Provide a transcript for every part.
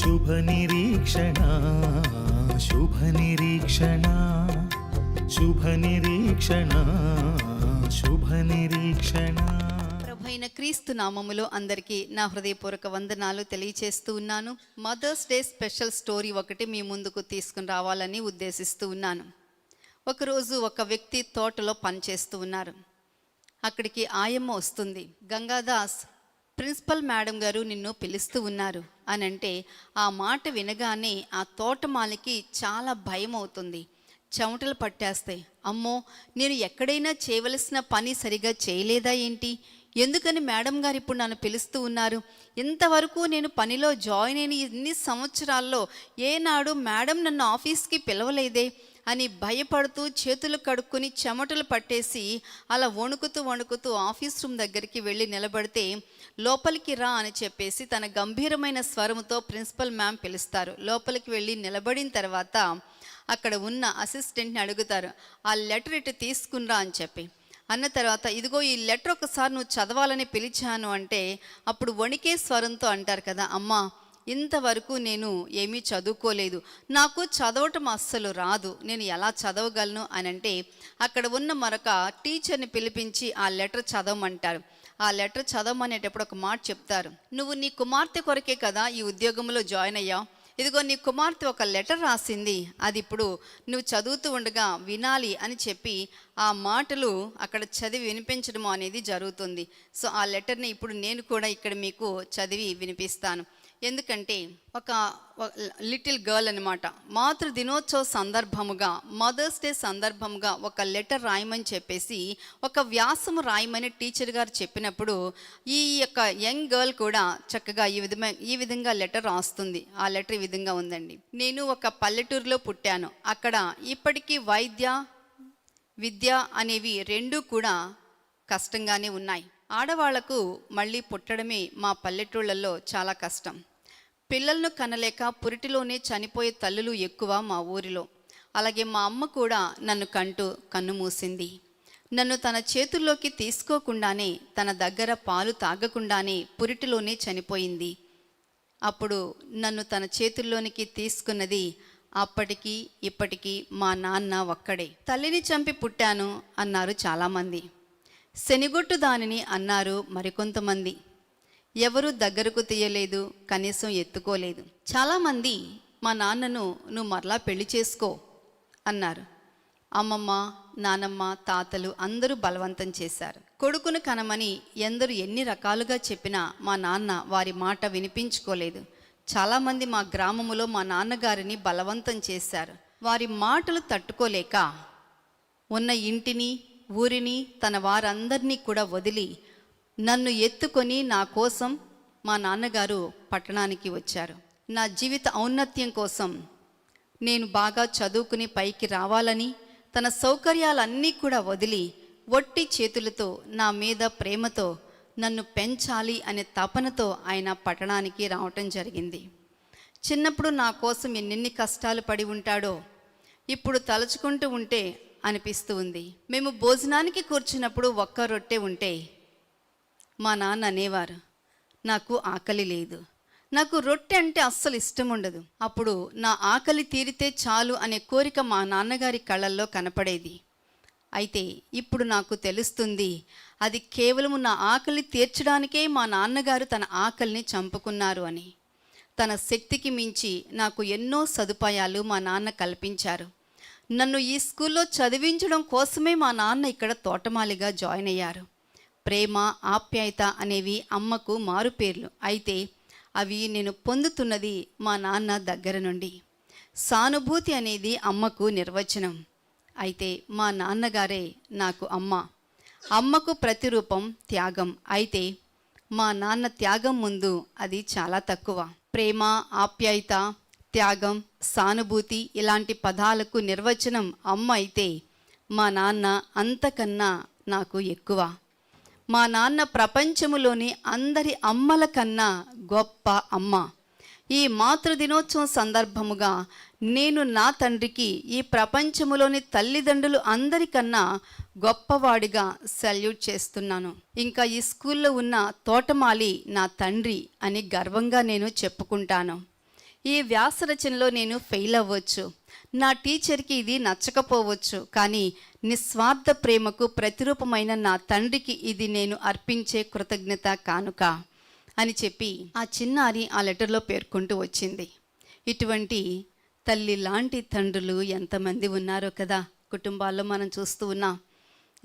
శుభ నిరీక్షణ శుభ నిరీక్షణ శుభ నిరీక్షణ శుభ నిరీక్షణ. ప్రభువైన క్రీస్తు నామములో అందరికీ నా హృదయపూర్వక వందనాలు తెలియచేస్తూ ఉన్నాను. మదర్స్ డే స్పెషల్ స్టోరీ ఒకటి మీ ముందుకు తీసుకుని రావాలని ఉద్దేశిస్తూ ఉన్నాను. ఒకరోజు ఒక వ్యక్తి తోటలో పనిచేస్తూ ఉన్నారు. అక్కడికి ఆయమ్మ వస్తుంది. గంగాదాస్, ప్రిన్సిపల్ మేడం గారు నిన్ను పిలుస్తూ ఉన్నారు అని అంటే ఆ మాట వినగానే ఆ తోటమాలికి చాలా భయం అవుతుంది. చెమటలు పట్టేస్తాయి. అమ్మో, నేను ఎక్కడైనా చేయవలసిన పని సరిగా చేయలేదా ఏంటి? ఎందుకని మేడం గారు ఇప్పుడు నన్ను పిలుస్తూ ఉన్నారు? ఇంతవరకు నేను పనిలో జాయిన్ అయిన ఇన్ని సంవత్సరాల్లో ఏనాడు మేడం నన్ను ఆఫీస్కి పిలవలేదే అని భయపడుతూ చేతులు కడుక్కొని చెమటలు పట్టేసి అలా వణుకుతూ ఆఫీస్ రూమ్ దగ్గరికి వెళ్ళి నిలబడితే లోపలికి రా అని చెప్పేసి తన గంభీరమైన స్వరముతో ప్రిన్సిపల్ మ్యామ్ పిలుస్తారు. లోపలికి వెళ్ళి నిలబడిన తర్వాత అక్కడ ఉన్న అసిస్టెంట్ని అడుగుతారు, ఆ లెటర్ ఇటు తీసుకునిరా అని చెప్పి. అన్న తర్వాత ఇదిగో ఈ లెటర్ ఒకసారి నువ్వు చదవాలని పిలిచాను అంటే అప్పుడు వణికే స్వరంతో అంటారు కదా, అమ్మా ఇంతవరకు నేను ఏమీ చదువుకోలేదు, నాకు చదవటం అస్సలు రాదు, నేను ఎలా చదవగలను అని అంటే అక్కడ ఉన్న మరొక టీచర్ని పిలిపించి ఆ లెటర్ చదవమంటారు. ఆ లెటర్ చదవమనేటప్పుడు ఒక మాట చెప్తారు, నువ్వు నీ కుమార్తె కొరకే కదా ఈ ఉద్యోగంలో జాయిన్ అయ్యావు, ఇదిగో నీ కుమార్తె ఒక లెటర్ రాసింది, అది ఇప్పుడు నువ్వు చదువుతూ ఉండగా వినాలి అని చెప్పి ఆ మాటలు అక్కడ చదివి వినిపించడం అనేది జరుగుతుంది. సో ఆ లెటర్ని ఇప్పుడు నేను కూడా ఇక్కడ మీకు చదివి వినిపిస్తాను. ఎందుకంటే ఒక లిటిల్ గర్ల్ అనమాట, మాతృ దినోత్సవ సందర్భముగా, మదర్స్ డే సందర్భముగా ఒక లెటర్ రాయమని చెప్పేసి ఒక వ్యాసము రాయమని టీచర్ గారు చెప్పినప్పుడు ఈ యొక్క యంగ్ గర్ల్ కూడా చక్కగా ఈ విధంగా లెటర్ రాస్తుంది. ఆ లెటర్ ఈ విధంగా ఉందండి. నేను ఒక పల్లెటూరులో పుట్టాను. అక్కడ ఇప్పటికీ విద్య అనేవి రెండూ కూడా కష్టంగానే ఉన్నాయి. ఆడవాళ్లకు మళ్ళీ పుట్టడమే మా పల్లెటూళ్ళల్లో చాలా కష్టం. పిల్లలను కనలేక పురిటిలోనే చనిపోయే తల్లులు ఎక్కువ మా ఊరిలో. అలాగే మా అమ్మ కూడా నన్ను కన్ను మూసింది. నన్ను తన చేతుల్లోకి తీసుకోకుండానే, తన దగ్గర పాలు తాగకుండానే పురిటిలోనే చనిపోయింది. అప్పుడు నన్ను తన చేతుల్లోనికి తీసుకున్నది అప్పటికి ఇప్పటికీ మా నాన్న ఒక్కడే. తల్లిని చంపి పుట్టాను అన్నారు చాలామంది, శనిగొట్టు దానిని అన్నారు మరికొంతమంది. ఎవరు దగ్గరకు తీయలేదు, కనీసం ఎత్తుకోలేదు. చాలామంది మా నాన్నను నువ్వు మరలా పెళ్లి చేసుకో అన్నారు. అమ్మమ్మ, నానమ్మ, తాతలు అందరూ బలవంతం చేశారు. కొడుకును కనమని ఎందరు ఎన్ని రకాలుగా చెప్పినా మా నాన్న వారి మాట వినిపించుకోలేదు. చాలామంది మా గ్రామములో మా నాన్నగారిని బలవంతం చేశారు. వారి మాటలు తట్టుకోలేక ఉన్న ఇంటిని, ఊరిని, తన వారందరినీ కూడా వదిలి నన్ను ఎత్తుకొని నా కోసం మా నాన్నగారు పట్టణానికి వచ్చారు. నా జీవిత ఔన్నత్యం కోసం, నేను బాగా చదువుకుని పైకి రావాలని తన సౌకర్యాలన్నీ కూడా వదిలి ఒట్టి చేతులతో నా మీద ప్రేమతో నన్ను పెంచాలి అనే తపనతో ఆయన పట్టణానికి రావటం జరిగింది. చిన్నప్పుడు నా కోసం ఎన్నెన్ని కష్టాలు పడి ఉంటాడో ఇప్పుడు తలుచుకుంటూ ఉంటే అనిపిస్తూ ఉంది. మేము భోజనానికి కూర్చున్నప్పుడు ఒక్క రొట్టె ఉంటే మా నాన్న అనేవారు, నాకు ఆకలి లేదు, నాకు రొట్టె అంటే అస్సలు ఇష్టం ఉండదు. అప్పుడు నా ఆకలి తీరితే చాలు అనే కోరిక మా నాన్నగారి కళ్ళల్లో కనపడేది. అయితే ఇప్పుడు నాకు తెలుస్తుంది, అది కేవలం నా ఆకలి తీర్చడానికే మా నాన్నగారు తన ఆకలిని చంపుకున్నారు అని. తన శక్తికి మించి నాకు ఎన్నో సదుపాయాలు మా నాన్న కల్పించారు. నన్ను ఈ స్కూల్లో చదివించడం కోసమే మా నాన్న ఇక్కడ తోటమాలిగా జాయిన్ అయ్యారు. ప్రేమ, ఆప్యాయత అనేవి అమ్మకు మారుపేర్లు. అయితే అవి నేను పొందుతున్నది మా నాన్న దగ్గర నుండి. సానుభూతి అనేది అమ్మకు నిర్వచనం. అయితే మా నాన్నగారే నాకు అమ్మ. అమ్మకు ప్రతిరూపం త్యాగం. అయితే మా నాన్న త్యాగం ముందు అది చాలా తక్కువ. ప్రేమ, ఆప్యాయత, త్యాగం, సానుభూతి ఇలాంటి పదాలకు నిర్వచనం అమ్మ అయితే మా నాన్న అంతకన్నా నాకు ఎక్కువ. మా నాన్న ప్రపంచములోని అందరి అమ్మల కన్నా గొప్ప అమ్మ. ఈ మాతృదినోత్సవం సందర్భముగా నేను నా తండ్రికి ఈ ప్రపంచములోని తల్లిదండ్రులు అందరికన్నా గొప్పవాడిగా సెల్యూట్ చేస్తున్నాను. ఇంకా ఈ స్కూల్లో ఉన్న తోటమాలి నా తండ్రి అని గర్వంగా నేను చెప్పుకుంటాను. ఈ వ్యాసరచనలో నేను ఫెయిల్ అవ్వచ్చు, నా టీచర్కి ఇది నచ్చకపోవచ్చు, కానీ నిస్వార్థ ప్రేమకు ప్రతిరూపమైన నా తండ్రికి ఇది నేను అర్పించే కృతజ్ఞత కానుక అని చెప్పి ఆ చిన్నారి ఆ లెటర్లో పేర్కొంటూ వచ్చింది. ఇటువంటి తల్లి లాంటి తండ్రులు ఎంతమంది ఉన్నారో కదా కుటుంబాల్లో మనం చూస్తూ ఉన్నాం.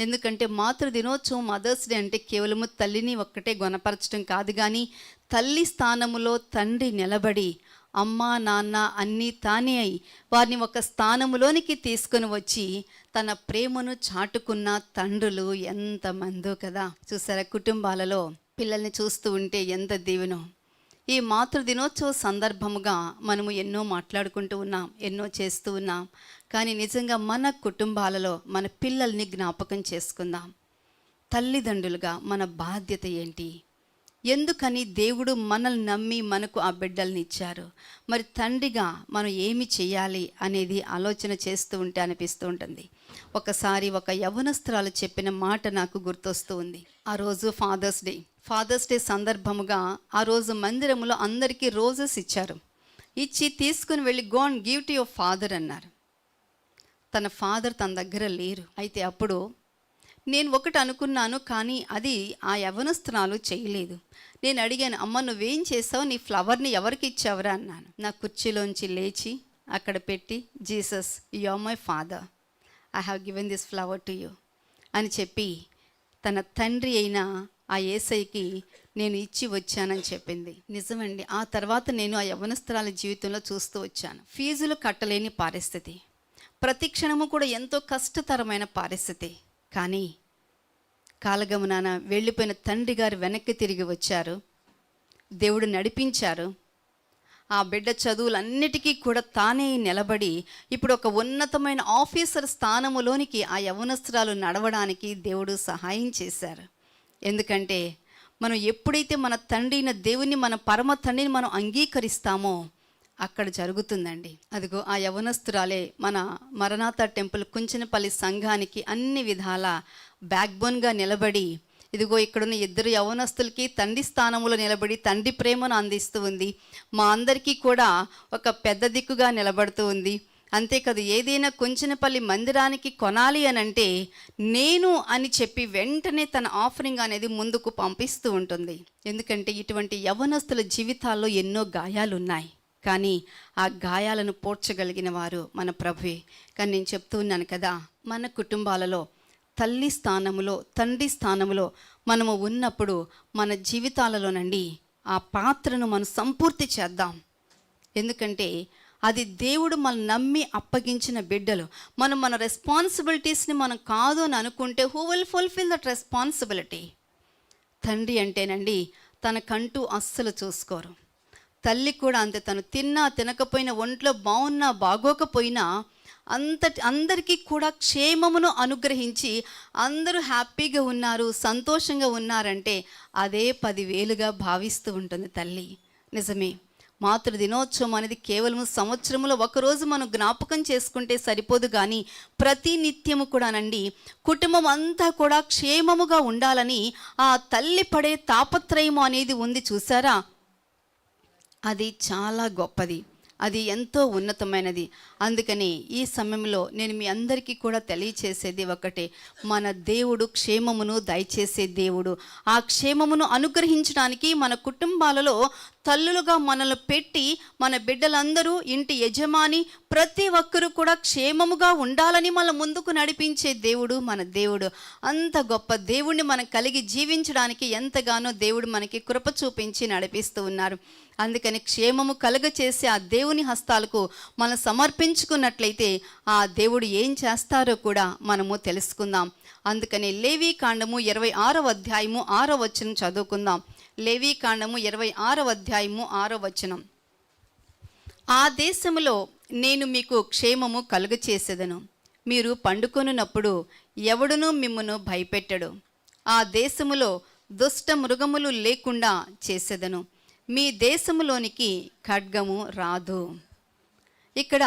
ఎందుకంటే మాతృ దినోత్సవం, మదర్స్ డే అంటే కేవలము తల్లిని ఒక్కటే గొనపరచడం కాదు, కానీ తల్లి స్థానములో తండ్రి నిలబడి అమ్మ నాన్న అన్నీ తానే అయి వారిని ఒక స్థానములోనికి తీసుకొని వచ్చి తన ప్రేమను చాటుకున్న తండ్రులు ఎంతమందో కదా. చూసారా, కుటుంబాలలో పిల్లల్ని చూస్తూ ఉంటే ఎంత దీవెనో. ఈ మాతృ దినోత్సవ సందర్భముగా మనము ఎన్నో మాట్లాడుకుంటూ ఉన్నాం, ఎన్నో చేస్తూ ఉన్నాం, కానీ నిజంగా మన కుటుంబాలలో మన పిల్లల్ని జ్ఞాపకం చేసుకుందాం. తల్లిదండ్రులుగా మన బాధ్యత ఏంటి? ఎందుకని దేవుడు మనల్ని నమ్మి మనకు ఆ బిడ్డల్ని ఇచ్చారు? మరి తండ్రిగా మనం ఏమి చేయాలి అనేది ఆలోచన చేస్తూ ఉంటే అనిపిస్తూ ఉంటుంది. ఒకసారి ఒక యవ్వనస్తురాలు చెప్పిన మాట నాకు గుర్తొస్తూ ఉంది. ఆ రోజు ఫాదర్స్ డే సందర్భముగా ఆ రోజు మందిరంలో అందరికీ రోజెస్ ఇచ్చారు. ఇచ్చి తీసుకుని వెళ్ళి go and give to your father అన్నారు. తన ఫాదర్ తన దగ్గర లేరు. అయితే అప్పుడు నేను ఒకటి అనుకున్నాను, కానీ అది ఆ యవ్వనస్తురాలు చేయలేదు. నేను అడిగాను, అమ్మ నువ్వేం చేసావు, నీ ఫ్లవర్ని ఎవరికి ఇచ్చావురా అన్నాను. నా కుర్చీలోంచి లేచి అక్కడ పెట్టి, Jesus you are my father, I have given this flower to you అని చెప్పి తన తండ్రి అయిన ఆ యేసయ్యకి నేను ఇచ్చి వచ్చానని చెప్పింది. నిజమండి. ఆ తర్వాత నేను ఆ యవ్వనస్తురాల జీవితంలో చూస్తూ వచ్చాను. ఫీజులు కట్టలేని పరిస్థితి, ప్రతి క్షణము కూడా ఎంతో కష్టతరమైన పరిస్థితి. కానీ కాలగమనాన వెళ్ళిపోయిన తండ్రి గారు వెనక్కి తిరిగి వచ్చారు. దేవుడు నడిపించారు. ఆ బిడ్డ చదువులన్నిటికీ కూడా తానే నిలబడి ఇప్పుడు ఒక ఉన్నతమైన ఆఫీసర్ స్థానములోనికి ఆ యవ్వనస్తురాలు నడవడానికి దేవుడు సహాయం చేశారు. ఎందుకంటే మనం ఎప్పుడైతే మన తండ్రి అయిన దేవుని, మన పరమ తండ్రిని మనం అంగీకరిస్తామో అక్కడ జరుగుతుందండి. అదిగో ఆ యవ్వనస్తురాలే మన మరణాత టెంపుల్ కుంచనపల్లి సంఘానికి అన్ని విధాల బ్యాక్బోన్గా నిలబడి, ఇదిగో ఇక్కడున్న ఇద్దరు యవ్వనస్తులకి తండ్రి స్థానంలో నిలబడి తండ్రి ప్రేమను అందిస్తూ ఉంది. మా అందరికీ కూడా ఒక పెద్ద దిక్కుగా నిలబడుతూ ఉంది. అంతేకాదు, ఏదైనా కుంచనపల్లి మందిరానికి కొనాలి అని అంటే నేను అని చెప్పి వెంటనే తన ఆఫరింగ్ అనేది ముందుకు పంపిస్తూ ఉంటుంది. ఎందుకంటే ఇటువంటి యవ్వనస్తుల జీవితాల్లో ఎన్నో గాయాలు ఉన్నాయి, కానీ ఆ గాయాలను పోడ్చగలిగిన వారు మన ప్రభువే. కానీ నేను చెప్తూ ఉన్నాను కదా, మన కుటుంబాలలో తల్లి స్థానములో, తండ్రి స్థానములో మనము ఉన్నప్పుడు మన జీవితాలలోనండి ఆ పాత్రను మనం సంపూర్తి చేద్దాం. ఎందుకంటే అది దేవుడు మనం నమ్మి అప్పగించిన బిడ్డలు. మనం మన రెస్పాన్సిబిలిటీస్ని మనం కాదు అని అనుకుంటే who will fulfil that responsibility? తండ్రి అంటేనండి తనకంటూ అస్సలు చూసుకోరు. తల్లి కూడా అంతే. తను తిన్నా తినకపోయినా, ఒంట్లో బాగున్నా బాగోకపోయినా అందరికీ కూడా క్షేమమును అనుగ్రహించి అందరూ హ్యాపీగా ఉన్నారు, సంతోషంగా ఉన్నారంటే అదే 10,000గా భావిస్తూ ఉంటుంది తల్లి. నిజమే, మాతృ దినోత్సవం అనేది కేవలం సంవత్సరంలో ఒకరోజు మనం జ్ఞాపకం చేసుకుంటే సరిపోదు, కానీ ప్రతి నిత్యము కూడానండి కుటుంబం అంతా కూడా క్షేమముగా ఉండాలని ఆ తల్లి పడే తాపత్రయము అనేది ఉంది చూసారా. అది చాలా గొప్పది, అది ఎంతో ఉన్నతమైనది. అందుకని ఈ సమయంలో నేను మీ అందరికీ కూడా తెలియచేసేది ఒకటే, మన దేవుడు క్షేమమును దయచేసే దేవుడు. ఆ క్షేమమును అనుగ్రహించడానికి మన కుటుంబాలలో తల్లులుగా మనల్ని పెట్టి మన బిడ్డలందరూ, ఇంటి యజమాని, ప్రతి ఒక్కరూ కూడా క్షేమముగా ఉండాలని మన ముందుకు నడిపించే దేవుడు మన దేవుడు. అంత గొప్ప దేవుణ్ణి మనం కలిగి జీవించడానికి ఎంతగానో దేవుడు మనకి కృప చూపించి నడిపిస్తూ ఉన్నారు. అందుకని క్షేమము కలుగచేసే ఆ దేవుని హస్తాలకు మనం సమర్పించుకున్నట్లయితే ఆ దేవుడు ఏం చేస్తారో కూడా మనము తెలుసుకుందాం. అందుకని లేవీ కాండము 26వ అధ్యాయము 6వ వచనం చదువుకుందాం. లేవీ కాండము 26వ అధ్యాయము 6వ వచనం. ఆ దేశములో నేను మీకు క్షేమము కలుగచేసేదను, మీరు పండుకొనున్నప్పుడు ఎవడునూ మిమ్మును భయపెట్టడు. ఆ దేశములో దుష్ట మృగములు లేకుండా చేసేదను, మీ దేశములోనికి ఖడ్గము రాదు. ఇక్కడ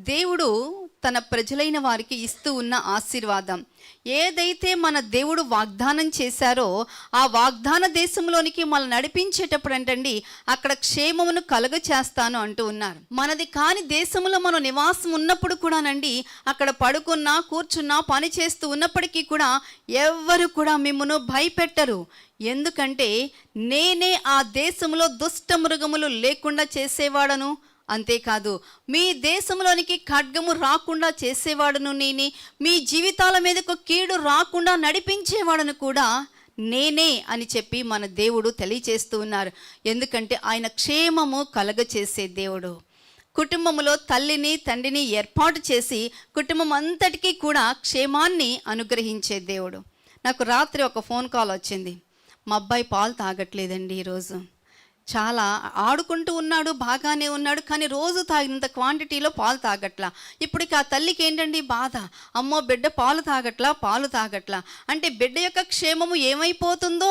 దేవుడు తన ప్రజలైన వారికి ఇస్తూ ఉన్న ఆశీర్వాదం. ఏదైతే మన దేవుడు వాగ్దానం చేశారో ఆ వాగ్దాన దేశంలోనికి మనం నడిపించేటప్పుడు అంటండి అక్కడ క్షేమమును కలుగ చేస్తాను అంటూ ఉన్నారు. మనది కాని దేశంలో మనం నివాసం ఉన్నప్పుడు కూడానండి అక్కడ పడుకున్నా కూర్చున్నా పని చేస్తూ ఉన్నప్పటికీ కూడా ఎవ్వరు కూడా మిమ్మును భయపెట్టరు. ఎందుకంటే నేనే ఆ దేశంలో దుష్ట మృగములు లేకుండా చేసేవాడను, అంతేకాదు మీ దేశంలోనికి ఖడ్గము రాకుండా చేసేవాడును నేనే, మీ జీవితాల మీదకు కీడు రాకుండా నడిపించేవాడను కూడా నేనే అని చెప్పి మన దేవుడు తెలియచేస్తూ ఉన్నారు. ఎందుకంటే ఆయన క్షేమము కలగచేసే దేవుడు. కుటుంబంలో తల్లిని తండ్రిని ఏర్పాటు చేసి కుటుంబం అంతటికీ కూడా క్షేమాన్ని అనుగ్రహించే దేవుడు. నాకు రాత్రి ఒక ఫోన్ కాల్ వచ్చింది. మా అబ్బాయి పాలు తాగట్లేదండి ఈరోజు. చాలా ఆడుకుంటూ ఉన్నాడు, బాగానే ఉన్నాడు, కానీ రోజు తాగినంత క్వాంటిటీలో పాలు తాగట్లా. ఇప్పటికి ఆ తల్లికి ఏంటండి బాధ, అమ్మో బిడ్డ పాలు తాగట్లా అంటే బిడ్డ యొక్క క్షేమము ఏమైపోతుందో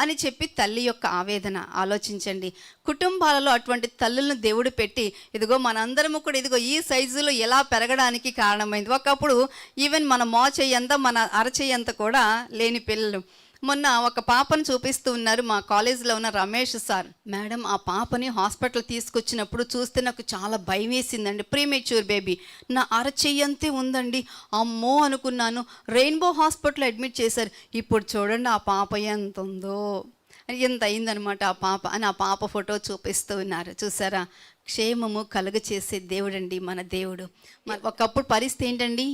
అని చెప్పి తల్లి యొక్క ఆవేదన. ఆలోచించండి, కుటుంబాలలో అటువంటి తల్లులను దేవుడు పెట్టి ఇదిగో మనందరము కూడా ఇదిగో ఈ సైజులో ఎలా పెరగడానికి కారణమైంది. ఒకప్పుడు ఈవెన్ మన మోచేయంత మన అరచేయంత కూడా లేని పిల్లలు. మొన్న ఒక పాపను చూపిస్తూ ఉన్నారు మా కాలేజీలో ఉన్న రమేష్ సార్. మేడం ఆ పాపని హాస్పిటల్ తీసుకొచ్చినప్పుడు చూస్తే నాకు చాలా భయం వేసిందండి. ప్రీమెచ్యూర్ బేబీ, నా అరచెయ్యంతే ఉందండి, అమ్మో అనుకున్నాను. రెయిన్బో హాస్పిటల్ అడ్మిట్ చేశారు. ఇప్పుడు చూడండి ఆ పాప ఎంత ఉందో, ఎంత అయిందనమాట ఆ పాప అని ఆ పాప ఫోటో చూపిస్తూ ఉన్నారు. చూసారా, క్షేమము కలుగ చేసే దేవుడండి మన దేవుడు. ఒకప్పుడు పరిస్థితి ఏంటండి,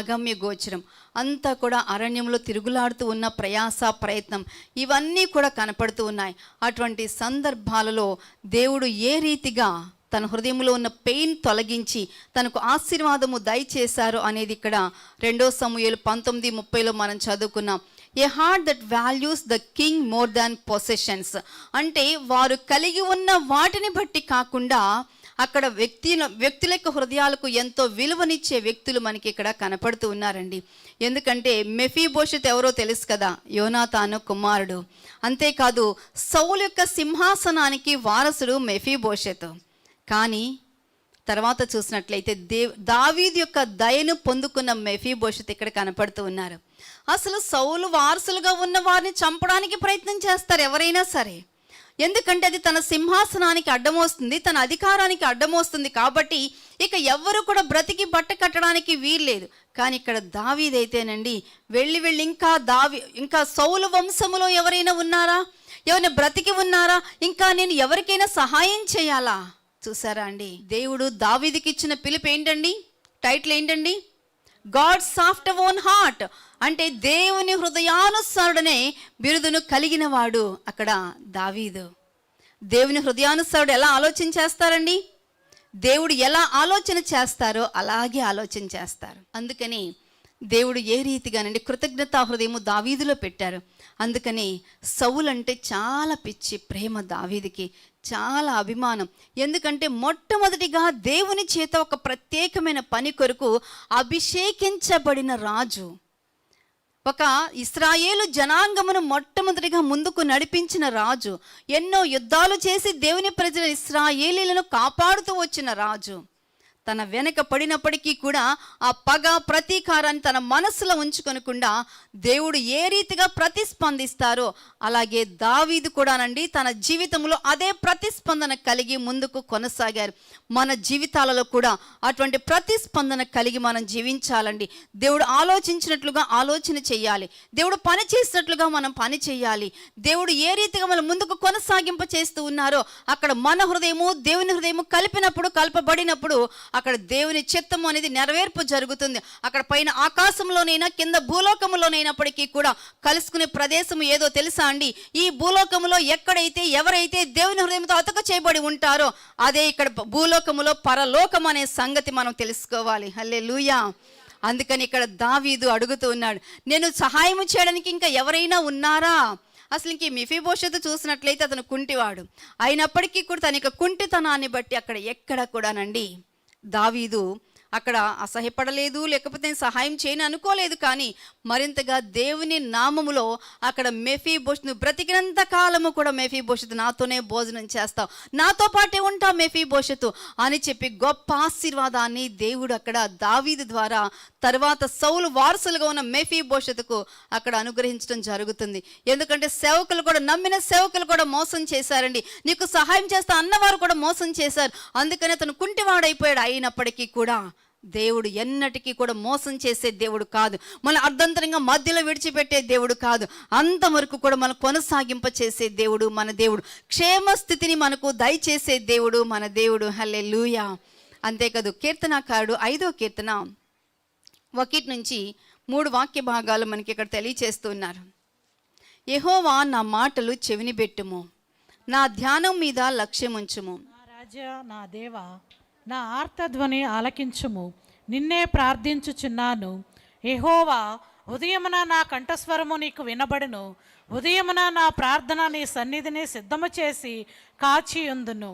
అగమ్య గోచరం, అంతా కూడా అరణ్యంలో తిరుగులాడుతూ ఉన్న ప్రయాస ప్రయత్నం ఇవన్నీ కూడా కనపడుతూ ఉన్నాయి. అటువంటి సందర్భాలలో దేవుడు ఏ రీతిగా తన హృదయంలో ఉన్న పెయిన్ తొలగించి తనకు ఆశీర్వాదము దయచేశారు అనేది ఇక్కడ 2 సమూయేలు 19:30 మనం చదువుకున్నాం. A heart that values the king more than possessions అంటే వారు కలిగి ఉన్న వాటిని బట్టి కాకుండా అక్కడ వ్యక్తుల యొక్క హృదయాలకు ఎంతో విలువనిచ్చే వ్యక్తులు మనకి ఇక్కడ కనపడుతూ ఉన్నారండి. ఎందుకంటే మెఫీబోషెత్ ఎవరో తెలుసు కదా, యోనాతాను కుమారుడు. అంతేకాదు సౌలు యొక్క సింహాసనానికి వారసుడు మెఫీబోషెత్. కానీ తర్వాత చూసినట్లయితే దావీదు యొక్క దయను పొందుకున్న మెఫీబోషెత్ ఇక్కడ కనపడుతూ ఉన్నారు. అసలు సౌలు వారసులుగా ఉన్న వారిని చంపడానికి ప్రయత్నం చేస్తారు ఎవరైనా సరే. ఎందుకంటే అది తన సింహాసనానికి అడ్డమొస్తుంది, తన అధికారానికి అడ్డమొస్తుంది. కాబట్టి ఇక ఎవ్వరు కూడా బ్రతికి బట్ట కట్టడానికి వీల్లేదు. కానీ ఇక్కడ దావీదైతేనండి వెళ్ళి ఇంకా సౌలు వంశములో ఎవరైనా ఉన్నారా, ఎవరైనా బ్రతికి ఉన్నారా, ఇంకా నేను ఎవరికైనా సహాయం చేయాలా. చూసారా అండి, దేవుడు దావీదుకి ఇచ్చిన పిలుపు ఏంటండి, టైటిల్ ఏంటండి, గాడ్ సాఫ్ట్ ఓన్ హార్ట్ అంటే దేవుని హృదయానుసారుడనే బిరుదును కలిగిన వాడు అక్కడ దావీదు. దేవుని హృదయానుసారుడు ఎలా ఆలోచన చేస్తారండి, దేవుడు ఎలా ఆలోచన చేస్తారో అలాగే ఆలోచన చేస్తారు. అందుకని దేవుడు ఏ రీతిగానండి కృతజ్ఞతా హృదయము దావీదులో పెట్టారు. అందుకని సౌలు అంటే చాలా పిచ్చి ప్రేమ, దావీదుకి చాలా అభిమానం. ఎందుకంటే మొట్టమొదటిగా దేవుని చేత ఒక ప్రత్యేకమైన పని కొరకు అభిషేకించబడిన రాజు, ఒక ఇశ్రాయేలు జనాంగమును మొట్టమొదటిగా ముందుకు నడిపించిన రాజు, ఎన్నో యుద్ధాలు చేసి దేవుని ప్రజల ఇశ్రాయేలీలను కాపాడుతూ వచ్చిన రాజు. తన వెనక పడినప్పటికీ కూడా ఆ పగ ప్రతీకారాన్ని తన మనసులో ఉంచుకొనకుండా దేవుడు ఏ రీతిగా ప్రతిస్పందిస్తారో అలాగే దావీదు కూడానండి తన జీవితంలో అదే ప్రతిస్పందన కలిగి ముందుకు కొనసాగారు. మన జీవితాలలో కూడా అటువంటి ప్రతిస్పందన కలిగి మనం జీవించాలండి. దేవుడు ఆలోచించినట్లుగా ఆలోచన చేయాలి, దేవుడు పని చేసినట్లుగా మనం పని చేయాలి. దేవుడు ఏ రీతిగా మనం ముందుకు కొనసాగింప చేస్తూ ఉన్నారో అక్కడ మన హృదయము దేవుని హృదయము కలపబడినప్పుడు అక్కడ దేవుని చిత్తము అనేది నెరవేర్పు జరుగుతుంది. అక్కడ పైన ఆకాశంలోనైనా కింద భూలోకములోనైనప్పటికీ కూడా కలుసుకునే ప్రదేశం ఏదో తెలుసా అండి, ఈ భూలోకములో ఎక్కడైతే ఎవరైతే దేవుని హృదయంతో అతక చేయబడి ఉంటారో అదే ఇక్కడ భూలోకములో పరలోకం అనే సంగతి మనం తెలుసుకోవాలి. హల్లెలూయా. అందుకని ఇక్కడ దావీదు అడుగుతూ ఉన్నాడు, నేను సహాయం చేయడానికి ఇంకా ఎవరైనా ఉన్నారా. అసలు ఇంక మెఫీబోషెతు చూసినట్లయితే అతను కుంటివాడు అయినప్పటికీ కూడా తన యొక్క కుంటితనాన్ని బట్టి అక్కడ ఎక్కడ కూడానండి దావీదు అక్కడ అసహ్యపడలేదు, లేకపోతే నేను సహాయం చేయను అనుకోలేదు. కానీ మరింతగా దేవుని నామములో అక్కడ మెఫీబోషెతు, బ్రతికినంత కాలము కూడా మెఫీబోషెతు నాతోనే భోజనం చేస్తావు, నాతో పాటే ఉంటావు మెఫీబోషెతు అని చెప్పి గొప్ప ఆశీర్వాదాన్ని దేవుడు అక్కడ దావీదు ద్వారా తర్వాత సౌలు వారసులుగా ఉన్న మెఫీబోషెతుకు అక్కడ అనుగ్రహించడం జరుగుతుంది. ఎందుకంటే సేవకులు కూడా, నమ్మిన సేవకులు కూడా మోసం చేశారండి. నీకు సహాయం చేస్తా అన్నవారు కూడా మోసం చేశారు. అందుకని అతను కుంటివాడైపోయాడు. అయినప్పటికీ కూడా దేవుడు ఎన్నటికీ కూడా మోసం చేసే దేవుడు కాదు, మన అర్ధంతరంగా మధ్యలో విడిచిపెట్టే దేవుడు కాదు. అంతవరకు కూడా మనం కొనసాగింప చేసే దేవుడు మన దేవుడు. క్షేమ స్థితిని మనకు దయచేసే దేవుడు మన దేవుడు. హల్లెలూయా. అంతేకాదు కీర్తనాకారుడు 5వ కీర్తన 1 నుంచి 3 వాక్య భాగాలు మనకి ఇక్కడ తెలియచేస్తున్నారు. యెహోవా నా మాటలు చెవిని పెట్టుము, నా ధ్యానం మీద లక్ష్యముంచుము. నా రాజా, నా దేవా, నా ఆర్తధ్వని ఆలకించుము. నిన్నే ప్రార్థించుచున్నాను. యెహోవా, ఉదయమున నా కంఠస్వరము నీకు వినబడును. ఉదయమున నా ప్రార్థన నీ సన్నిధిని సిద్ధము చేసి కాచియుందును.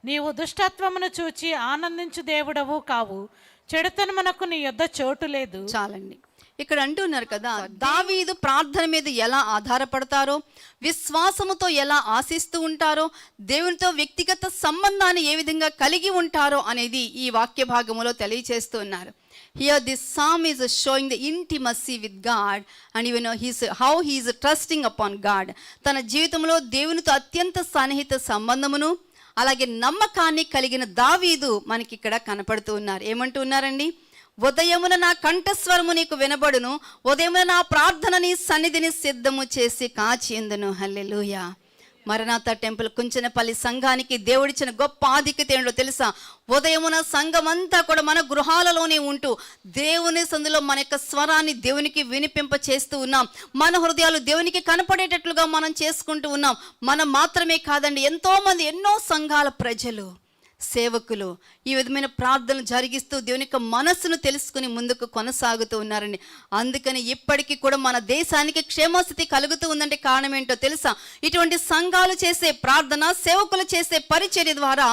నీవు దుష్టత్వమును చూచి ఆనందించు దేవుడవు కావు. చెడుతనమునకు నీ యొద్ద చోటు లేదు. చాలండి. ఇక్కడ అంటున్నారు కదా, దావీదు ప్రార్థన మీద ఎలా ఆధారపడతారో, విశ్వాసముతో ఎలా ఆశిస్తూ ఉంటారో, దేవునితో వ్యక్తిగత సంబంధాన్ని ఏ విధంగా కలిగి ఉంటారో అనేది ఈ వాక్య భాగములో తెలియచేస్తూ ఉన్నారు. Here this psalm is showing the intimacy with God and even how he is trusting upon God. తన జీవితంలో దేవునితో అత్యంత సన్నిహిత సంబంధమును అలాగే నమ్మకాన్ని కలిగిన దావీదు మనకి ఇక్కడ కనపడుతూ ఉన్నారు. ఏమంటూ ఉన్నారండి? ఉదయమున నా కంఠస్వరము నీకు వినబడును, ఉదయమున నా ప్రార్థన నీ సన్నిధిని సిద్ధము చేసి కాచియందును. హల్లెలూయా. మరణాత టెంపుల్ కుంచనపల్లి సంఘానికి దేవుడిచ్చిన గొప్ప ఆధిక్యత ఏంటో తెలుసా? ఉదయమున సంఘం అంతా కూడా మన గృహాలలోనే ఉంటూ దేవుని సందులో మన యొక్క స్వరాన్ని దేవునికి వినిపింప చేస్తూ ఉన్నాం. మన హృదయాలు దేవునికి కనపడేటట్లుగా మనం చేసుకుంటూ ఉన్నాం. మనం మాత్రమే కాదండి, ఎంతోమంది, ఎన్నో సంఘాల ప్రజలు, సేవకులు ఈ విధమైన ప్రార్థనలు జరిగిస్తూ దేవుని యొక్క మనస్సును తెలుసుకుని ముందుకు కొనసాగుతూ ఉన్నారండి. అందుకని ఇప్పటికీ కూడా మన దేశానికి క్షేమస్థితి కలుగుతూ ఉందంటే కారణం ఏంటో తెలుసా? ఇటువంటి సంఘాలు చేసే ప్రార్థన, సేవకులు చేసే పరిచర్య ద్వారా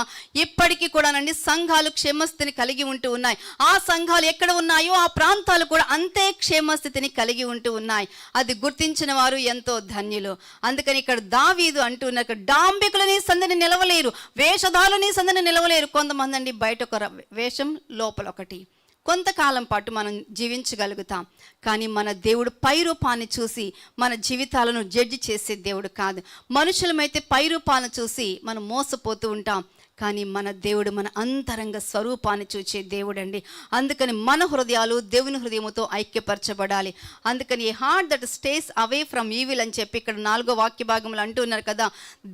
ఇప్పటికీ కూడానండి సంఘాలు క్షేమస్థితిని కలిగి ఉంటూ ఉన్నాయి. ఆ సంఘాలు ఎక్కడ ఉన్నాయో ఆ ప్రాంతాలు కూడా అంతే క్షేమస్థితిని కలిగి ఉంటూ ఉన్నాయి. అది గుర్తించిన వారు ఎంతో ధన్యులు. అందుకని ఇక్కడ దావీదు అంటున్నారు, డాంబికులు నీ సంధిని నిలవలేరు, వేషధాలు నీ సంధిని నిలవలేరు. కొంతమంది అండి బయట ఒక వేషం, లోపల ఒకటి. కొంతకాలం పాటు మనం జీవించగలుగుతాం, కానీ మన దేవుడు పై రూపాన్ని చూసి మన జీవితాలను జడ్జి చేసే దేవుడు కాదు. మనుషులమైతే పై రూపాన్ని చూసి మనం మోసపోతూ ఉంటాం, కానీ మన దేవుడు మన అంతరంగ స్వరూపాన్ని చూచే దేవుడు అండి. అందుకని మన హృదయాలు దేవుని హృదయముతో ఐక్యపరచబడాలి. అందుకని a heart that stays away from evil అని చెప్పి ఇక్కడ 4వ వాక్య భాగంలో అంటున్నారు కదా.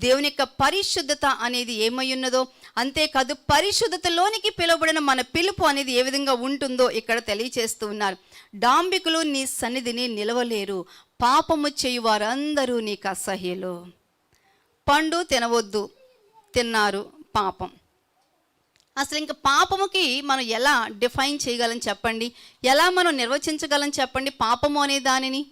దేవుని యొక్క పరిశుద్ధత అనేది ఏమై ఉన్నదో, అంతేకాదు పరిశుద్ధతలోనికి పిలువబడిన మన పిలుపు అనేది ఏ విధంగా ఉంటుందో ఇక్కడ తెలియచేస్తూ ఉన్నారు. డాంబికులు నీ సన్నిధిని నిలవలేరు, పాపము చేయు వారందరూ నీకు అసహ్యులు. పండు తినవద్దు, తిన్నారు, పాపం. అసలు ఇంకా పాపముకి మనం ఎలా డిఫైన్ చేయగలం చెప్పండి? ఎలా మనం నిర్వచించగలం చెప్పండి పాపము అనే దానిని?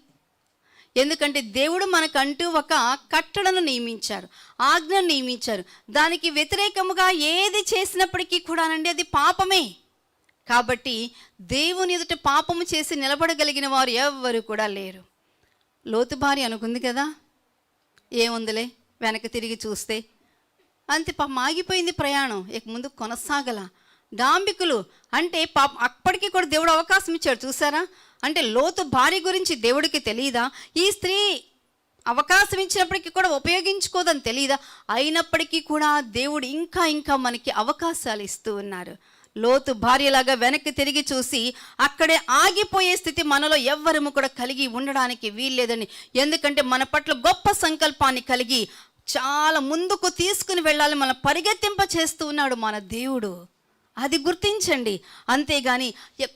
ఎందుకంటే దేవుడు మనకంటూ ఒక కట్టడను నియమించారు, ఆజ్ఞను నియమించారు. దానికి వ్యతిరేకముగా ఏది చేసినప్పటికీ కూడానండి అది పాపమే. కాబట్టి దేవుని ఎదుట పాపము చేసి నిలబడగలిగిన వారు ఎవ్వరు కూడా లేరు. లోతు భార్య అనుకుంది కదా, ఏముందిలే వెనక తిరిగి చూస్తే అంతే, పాపం ఆగిపోయింది ప్రయాణం, ఇక ముందు కొనసాగల. డాంబికులు అంటే పాపం అప్పటికి కూడా దేవుడు అవకాశం ఇచ్చాడు, చూసారా? అంటే లోతు భార్య గురించి దేవుడికి తెలియదా? ఈ స్త్రీ అవకాశం ఇచ్చినప్పటికీ కూడా ఉపయోగించుకోదని తెలియదా? అయినప్పటికీ కూడా దేవుడు ఇంకా ఇంకా మనకి అవకాశాలు ఇస్తూ ఉన్నారు. లోతు భార్యలాగా వెనక్కి తిరిగి చూసి అక్కడే ఆగిపోయే స్థితి మనలో ఎవ్వరము కూడా కలిగి ఉండడానికి వీల్లేదని. ఎందుకంటే మన పట్ల గొప్ప సంకల్పాన్ని కలిగి చాలా ముందుకు తీసుకుని వెళ్ళాలి, మన పరిగెత్తింప చేస్తూ ఉన్నాడు మన దేవుడు. అది గుర్తించండి. అంతేగాని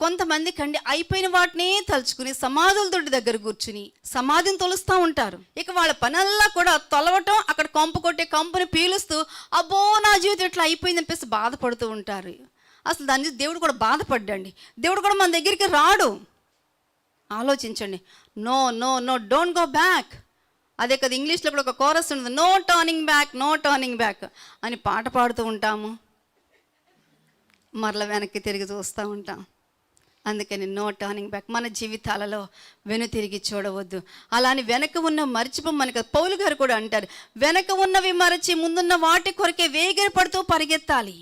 కొంతమంది కండి అయిపోయిన వాటినే తలుచుకుని సమాధుల దొడ్డి దగ్గర కూర్చుని సమాధిని తొలుస్తూ ఉంటారు. ఇక వాళ్ళ పనల్లా కూడా తొలవటం, అక్కడ కంపు కొట్టే కంపుని పీలుస్తూ అబ్బో నా జీవితం ఇట్లా అయిపోయింది అనిపిస్తే బాధపడుతూ ఉంటారు. అసలు దాని దేవుడు కూడా బాధపడ్డండి. దేవుడు కూడా మన దగ్గరికి రాడు. ఆలోచించండి. No no no don't go back. అదే కదా ఇంగ్లీష్లో కూడా ఒక కోరస్ ఉంటుంది, no turning back, no turning back అని పాట పాడుతూ ఉంటాము. మరల వెనక్కి తిరిగి చూస్తూ ఉంటాం. అందుకని నో టర్నింగ్ బ్యాక్. మన జీవితాలలో వెనుతిరిగి చూడవద్దు. అలాని వెనక ఉన్న మర్చిపోమని పౌలు గారు కూడా అంటారు, వెనక ఉన్నవి మరచి ముందున్న వాటి కొరకే వేగిరి పడుతూ పరిగెత్తాలి.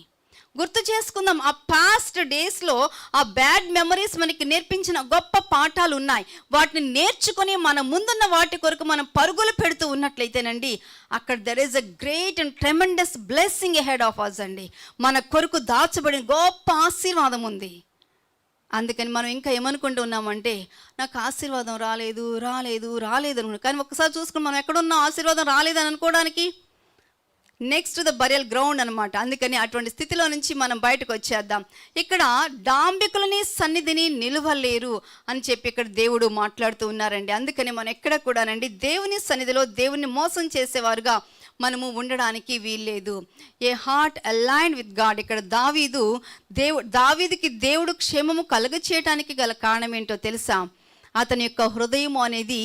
గుర్తు చేసుకుందాం, ఆ పాస్ట్ డేస్లో ఆ బ్యాడ్ మెమరీస్ మనకి నేర్పించిన గొప్ప పాఠాలు ఉన్నాయి. వాటిని నేర్చుకొని మన ముందున్న వాటి కొరకు మనం పరుగులు పెడుతూ ఉన్నట్లయితేనండి, అక్కడ there is a great and tremendous blessing ahead of us అండి. మన కొరకు దాచబడిన గొప్ప ఆశీర్వాదం ఉంది. అందుకని మనం ఇంకా ఏమనుకుంటూ ఉన్నామంటే, నాకు ఆశీర్వాదం రాలేదు అనుకున్నాం. కానీ ఒక్కసారి చూసుకుని మనం ఎక్కడున్నా ఆశీర్వాదం రాలేదని అనుకోవడానికి నెక్స్ట్ ద బరియల్ గ్రౌండ్ అనమాట. అందుకని అటువంటి స్థితిలో నుంచి మనం బయటకు వచ్చేద్దాం. ఇక్కడ డాంబికులని సన్నిధిని నిలువలేరు అని చెప్పి ఇక్కడ దేవుడు మాట్లాడుతూ ఉన్నారండి. అందుకని మనం ఎక్కడ కూడానండి దేవుని సన్నిధిలో దేవుని మోసం చేసేవారుగా మనము ఉండడానికి వీల్లేదు. ఏ హార్ట్ అలైన్డ్ విత్ గాడ్. ఇక్కడ దావీదుకి దేవుడు క్షేమము కలుగచేయటానికి గల కారణం ఏంటో తెలుసా? అతని యొక్క హృదయం అనేది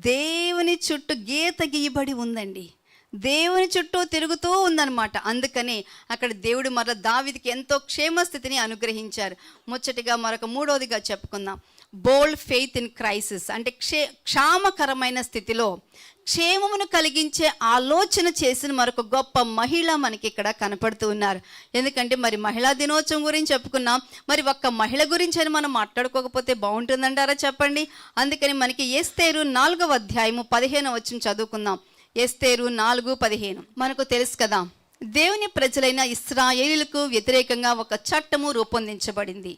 దేవుని చుట్టూ గీత గీయబడి ఉందండి, దేవుని చుట్టూ తిరుగుతూ ఉందన్నమాట. అందుకని అక్కడ దేవుడు మరల దావీదుకి ఎంతో క్షేమ స్థితిని అనుగ్రహించారు. ముచ్చటిగా మరొక మూడవదిగా చెప్పుకుందాం, బోల్డ్ ఫెయిత్ ఇన్ క్రైసిస్. అంటే క్షామకరమైన స్థితిలో క్షేమమును కలిగించే ఆలోచన చేసిన మరొక గొప్ప మహిళ మనకి ఇక్కడ కనపడుతూ ఉన్నారు. ఎందుకంటే మరి మహిళా దినోత్సవం గురించి చెప్పుకున్నాం, మరి ఒక్క మహిళ గురించి అని మనం మాట్లాడుకోకపోతే బాగుంటుందంటారా చెప్పండి? అందుకని మనకి ఎస్తేరు 4వ అధ్యాయము 15వ వచనం చదువుకుందాం. ఎస్తేరు 4:15. మనకు తెలుసు కదా, దేవుని ప్రజలైన ఇశ్రాయేలీయులకు వ్యతిరేకంగా ఒక చట్టము రూపొందించబడింది.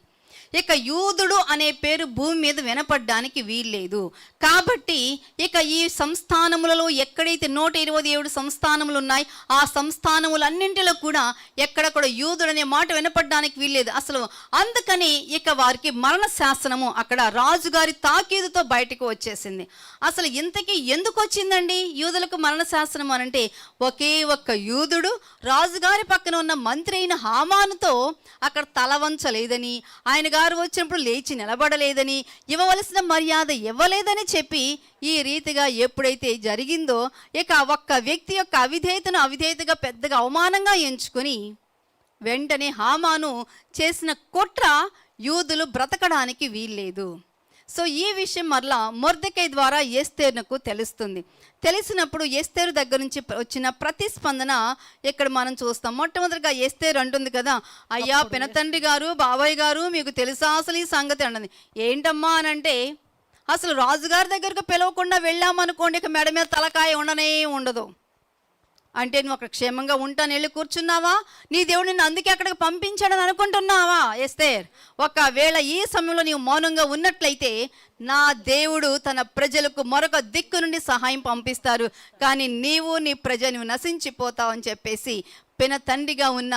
ఇక యూదుడు అనే పేరు భూమి మీద వినపడడానికి వీల్లేదు. కాబట్టి ఇక ఈ సంస్థానములలో ఎక్కడైతే 127 సంస్థానములు ఉన్నాయి, ఆ సంస్థానములన్నింటిలో కూడా ఎక్కడ కూడా యూదుడు అనే మాట వినపడడానికి వీల్లేదు అసలు. అందుకని ఇక వారికి మరణ శాసనము అక్కడ రాజుగారి తాకీదుతో బయటకు వచ్చేసింది. అసలు ఇంతకీ ఎందుకు వచ్చిందండి యూదులకు మరణ శాసనం అనంటే, ఒకే ఒక్క యూదుడు రాజుగారి పక్కన ఉన్న మంత్రి అయిన హామానుతో అక్కడ తలవంచలేదని, ఆయన గారు వచ్చినప్పుడు లేచి నిలబడలేదని, ఇవ్వవలసిన మర్యాద ఇవ్వలేదని చెప్పి ఈ రీతిగా ఎప్పుడైతే జరిగిందో, ఇక ఒక్క వ్యక్తి యొక్క అవిధేయతగా పెద్దగా అవమానంగా ఎంచుకొని వెంటనే హామాను చేసిన కుట్ర యూదులు బ్రతకడానికి వీల్లేదు. సో ఈ విషయం మరలా మొర్దెకై ద్వారా ఎస్తేరునకు తెలుస్తుంది. తెలిసినప్పుడు ఎస్తేరు దగ్గర నుంచి వచ్చిన ప్రతిస్పందన ఇక్కడ మనం చూస్తాం. మొట్టమొదటిగా ఎస్తేరు అంటుంది కదా, అయ్యా పినతండ్రి గారు, బాబాయ్ గారు, మీకు తెలుసా అసలు ఈ సంగతి అంటుంది. ఏంటమ్మా అని అంటే, అసలు రాజుగారి దగ్గరకు పిలవకుండా వెళ్ళామనుకోండి, ఇక మెడ మీద తలకాయ ఉండదు. అంటే నువ్వు అక్కడ క్షేమంగా ఉంటాను వెళ్ళి కూర్చున్నావా? నీ దేవుడు నిన్ను అందుకే అక్కడికి పంపించాడని అనుకుంటున్నావా ఎస్తేర్? ఒకవేళ ఈ సమయంలో నీవు మౌనంగా ఉన్నట్లయితే నా దేవుడు తన ప్రజలకు మరొక దిక్కు నుండి సహాయం పంపిస్తారు, కానీ నీవు నీ నువ్వు నశించిపోతావు అని చెప్పేసి పిన తండ్రిగా ఉన్న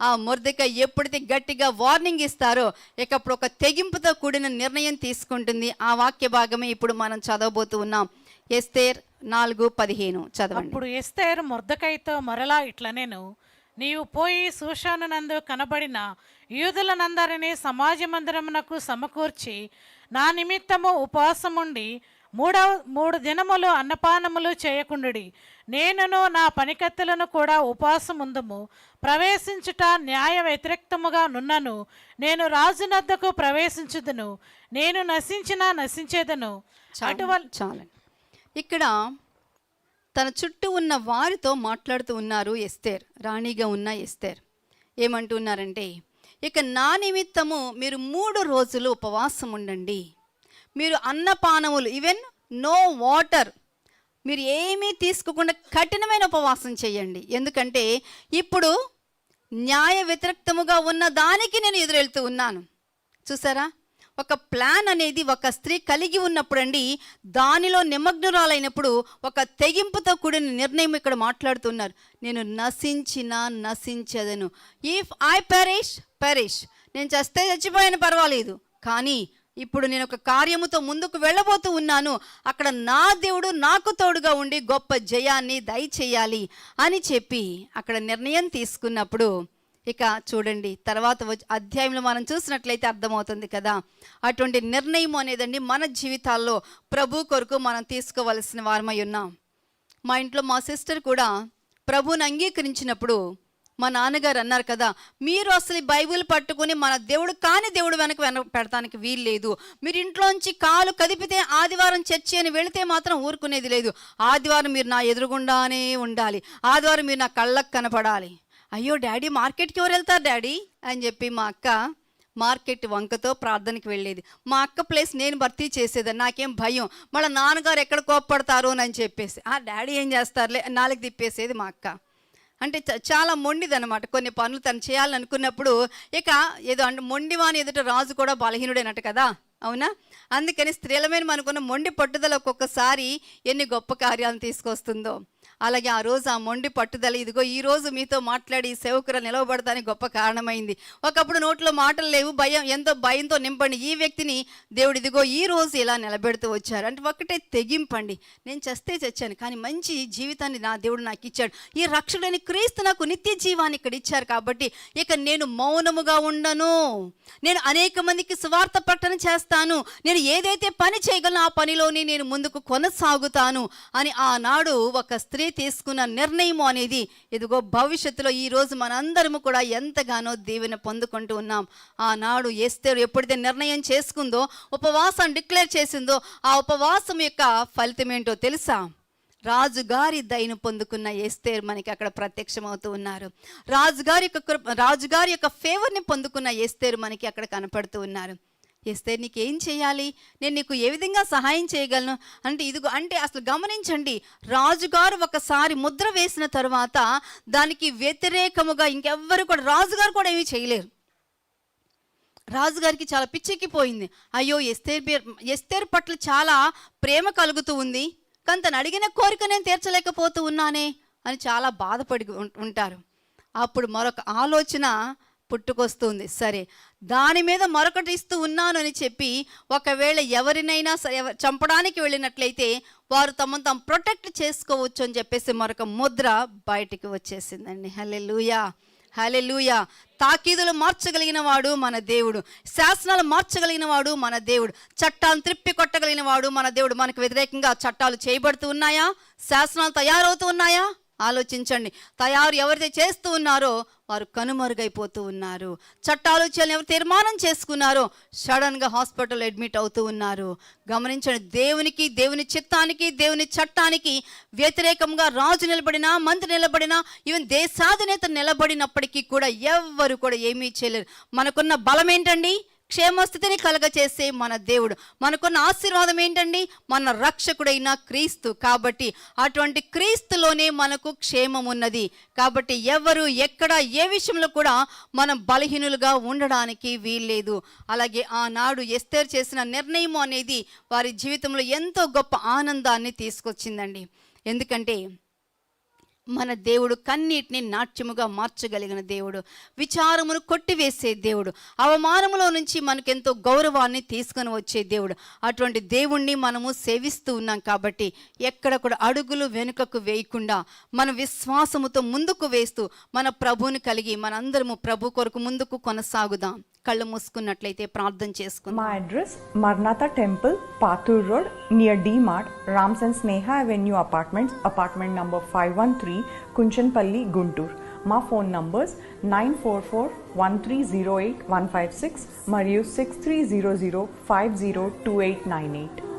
ఆ మొర్దెకై ఎప్పుడైతే గట్టిగా వార్నింగ్ ఇస్తారో, ఇకప్పుడు ఒక తెగింపుతో కూడిన నిర్ణయం తీసుకుంటుంది. ఆ వాక్య భాగమే ఇప్పుడు మనం చదవబోతూ ఉన్నాం. ఎస్తేర్ 4:15 చదవండి. అప్పుడు ఎస్తేరు మొర్దెకైతో మరలా ఇట్లనేను, నీవు పోయి షూషాను నందు కనబడిన యూదులనందరినీ సమాజ మందిరమునకు సమకూర్చి నా నిమిత్తము ఉపవాసముండి 3 దినములు అన్నపానములు చేయకుండుడి. నేనును నా పనికత్తెలను కూడా ఉపవాసముందుము. ప్రవేశించుట న్యాయ వ్యతిరేక్తముగా నున్నను. నేను రాజునద్దకు ప్రవేశించుదును. నేను నశించేదను. చాలండి. ఇక్కడ తన చుట్టూ ఉన్న వారితో మాట్లాడుతూ ఉన్నారు ఎస్తేర్, రాణిగా ఉన్న ఎస్తేర్. ఏమంటున్నారంటే, ఇక నా నిమిత్తము మీరు 3 రోజులు ఉపవాసం ఉండండి. మీరు అన్నపానములు, ఈవెన్ నో వాటర్, మీరు ఏమీ తీసుకోకుండా కఠినమైన ఉపవాసం చేయండి. ఎందుకంటే ఇప్పుడు న్యాయ వ్యతిరేక్తముగా ఉన్న దానికి నేను ఎదురెళ్తూ ఉన్నాను. చూసారా, ఒక ప్లాన్ అనేది ఒక స్త్రీ కలిగి ఉన్నప్పుడు అండి, దానిలో నిమగ్నురాలైనప్పుడు ఒక తెగింపుతో కూడిన నిర్ణయం ఇక్కడ మాట్లాడుతున్నారు. నేను నశించదను. ఇఫ్ ఐ పెరిష్, నేను చచ్చిపోయిన పర్వాలేదు, కానీ ఇప్పుడు నేను ఒక కార్యముతో ముందుకు వెళ్ళబోతూ ఉన్నాను. అక్కడ నా దేవుడు నాకు తోడుగా ఉండి గొప్ప జయాన్ని దయచేయాలి అని చెప్పి అక్కడ నిర్ణయం తీసుకున్నప్పుడు, ఇక చూడండి తర్వాత అధ్యాయంలో మనం చూసినట్లయితే అర్థమవుతుంది కదా, అటువంటి నిర్ణయం అనేదండి మన జీవితాల్లో ప్రభు కొరకు మనం తీసుకోవలసిన వారమై ఉన్నాం. మా ఇంట్లో మా సిస్టర్ కూడా ప్రభువుని అంగీకరించినప్పుడు మా నాన్నగారు అన్నారు కదా, మీరు అసలు ఈ బైబిల్ పట్టుకుని మన దేవుడు కాని దేవుడు వెనక పెడతానికి వీలు లేదు. మీరు ఇంట్లోంచి కాలు కదిపితే ఆదివారం చర్చి అని వెళితే మాత్రం ఊరుకునేది లేదు. ఆదివారం మీరు నా ఎదురుగుండానే ఉండాలి, ఆదివారం మీరు నా కళ్ళకు కనపడాలి. అయ్యో డాడీ, మార్కెట్కి ఎవరు వెళ్తారు డాడీ అని చెప్పి మా అక్క మార్కెట్ వంకతో ప్రార్థనకి వెళ్ళేది. మా అక్క ప్లేస్ నేను భర్తీ చేసేది. నాకేం భయం, మళ్ళీ నాన్నగారు ఎక్కడ కోప్పడతారు అని చెప్పేసి డాడీ ఏం చేస్తారులే నాలుగు తిప్పేసేది మా అక్క. అంటే చాలా మొండిదనమాట. కొన్ని పనులు తను చేయాలని అనుకున్నప్పుడు ఇక ఏదో అంటే మొండివాని ఎదుట రాజు కూడా బలహీనుడేనట్టు కదా, అవునా? అందుకని స్త్రీలమైన మనకున్న మొండి పట్టుదల ఒక్కొక్కసారి ఎన్ని గొప్ప కార్యాలను తీసుకొస్తుందో. అలాగే ఆ రోజు ఆ మొండి పట్టుదల ఇదిగో ఈ రోజు మీతో మాట్లాడి సేవకులు నిలవబడతానికి గొప్ప కారణమైంది. ఒకప్పుడు నోట్లో మాటలు లేవు, ఎంతో భయంతో నింపండి ఈ వ్యక్తిని దేవుడు ఇదిగో ఈ రోజు ఇలా నిలబెడుతూ వచ్చారు. అంటే ఒకటే తెగింపండి, నేను చస్తే చచ్చాను కానీ మంచి జీవితాన్ని నా దేవుడు నాకు ఇచ్చాడు, ఈ రక్షకుడైన క్రీస్తు నాకు నిత్య జీవాన్ని ఇక్కడ ఇచ్చారు కాబట్టి ఇక నేను మౌనముగా ఉండను, నేను అనేక మందికి సువార్త ప్రకటన చేస్తాను, నేను ఏదైతే పని చేయగలను ఆ పనిలోనే నేను ముందుకు కొనసాగుతాను అని ఆనాడు ఒక స్త్రీ తీసుకున్న నిర్ణయము అనేది ఇదిగో భవిష్యత్తులో ఈరోజు మనందరము కూడా ఎంతగానో దీవెన పొందుకుంటూ ఉన్నాం. ఆనాడు ఎస్తేరు ఎప్పుడైతే నిర్ణయం చేసుకుందో, ఉపవాసం డిక్లేర్ చేసిందో, ఆ ఉపవాసం యొక్క ఫలితం ఏంటో తెలుసా? రాజుగారి దయను పొందుకున్న ఎస్తేరు మనకి అక్కడ ప్రత్యక్షమవుతూ ఉన్నారు. రాజుగారి యొక్క ఫేవర్ని పొందుకున్న ఎస్తేరు మనకి అక్కడ కనపడుతూ ఉన్నారు. ఎస్తేరు నీకేం చేయాలి, నేను నీకు ఏ విధంగా సహాయం చేయగలను అంటే ఇదిగో అంటే అసలు గమనించండి, రాజుగారు ఒకసారి ముద్ర వేసిన తర్వాత దానికి వ్యతిరేకముగా ఇంకెవ్వరు కూడా రాజుగారు కూడా ఏమీ చేయలేరు. రాజుగారికి చాలా పిచ్చెక్కిపోయింది. అయ్యో ఎస్తేరు పట్ల చాలా ప్రేమ కలుగుతూ ఉంది కానీ తను అడిగిన కోరిక నేను తీర్చలేకపోతూ ఉన్నానే అని చాలా బాధపడి ఉంటారు. అప్పుడు మరొక ఆలోచన పుట్టుకొస్తుంది. సరే, దాని మీద మరొకటి ఇస్తూ ఉన్నాను అని చెప్పి ఒకవేళ ఎవరినైనా చంపడానికి వెళ్ళినట్లయితే వారు తమను తాము ప్రొటెక్ట్ చేసుకోవచ్చు అని చెప్పేసి మరొక ముద్ర బయటికి వచ్చేసిందండి. హల్లెలూయా, హల్లెలూయా. తాకీదులు మార్చగలిగిన వాడు మన దేవుడు, శాసనాలు మార్చగలిగిన వాడు మన దేవుడు, చట్టాలను త్రిప్పి కొట్టగలిగిన వాడు మన దేవుడు. మనకు వ్యతిరేకంగా చట్టాలు చేయబడుతూ ఉన్నాయా, శాసనాలు తయారవుతూ ఉన్నాయా? ఆలోచించండి. తయారు ఎవరైతే చేస్తూ ఉన్నారో వారు కనుమరుగైపోతూ ఉన్నారు. చట్టాలు చేయాలని ఎవరు తీర్మానం చేసుకున్నారో సడన్గా హాస్పిటల్ అడ్మిట్ అవుతూ ఉన్నారు. గమనించండి, దేవునికి, దేవుని చిత్తానికి, దేవుని చట్టానికి వ్యతిరేకంగా రాజు నిలబడినా, మంత్రి నిలబడినా, ఈవెన్ దేశాధినేత నిలబడినప్పటికీ కూడా ఎవ్వరు కూడా ఏమీ చేయలేరు. మనకున్న బలం ఏంటండి? క్షేమస్థితిని కలగచేసే మన దేవుడు. మనకున్న ఆశీర్వాదం ఏంటండి? మన రక్షకుడైన క్రీస్తు. కాబట్టి అటువంటి క్రీస్తులోనే మనకు క్షేమం ఉన్నది. కాబట్టి ఎవరు ఎక్కడ ఏ విషయంలో కూడా మనం బలహీనులుగా ఉండడానికి వీల్లేదు. అలాగే ఆనాడు ఎస్తేరు చేసిన నిర్ణయం అనేది వారి జీవితంలో ఎంతో గొప్ప ఆనందాన్ని తీసుకొచ్చిందండి. ఎందుకంటే మన దేవుడు కన్నీటిని నాట్యముగా మార్చగలిగిన దేవుడు, విచారమును కొట్టివేసే దేవుడు, అవమానములో నుంచి మనకెంతో గౌరవాన్ని తీసుకొని వచ్చే దేవుడు. అటువంటి దేవుణ్ణి మనము సేవిస్తూ ఉన్నాం. కాబట్టి ఎక్కడ కూడా అడుగులు వెనుకకు వేయకుండా మన విశ్వాసముతో ముందుకు వేస్తూ మన ప్రభువుని కలిగి మనందరము ప్రభు కొరకు ముందుకు కొనసాగుదాం. కళ్ళు మూసుకున్నట్లయితే ప్రార్థన చేసుకుందాం. మా address Maranatha temple, Pathur road, near D Mart, Rams and Sneha avenue apartments, apartment number 513, Kunchanapalli, Guntur. మా ఫోన్ నంబర్స్ 9441308156 మరియు 6300502898.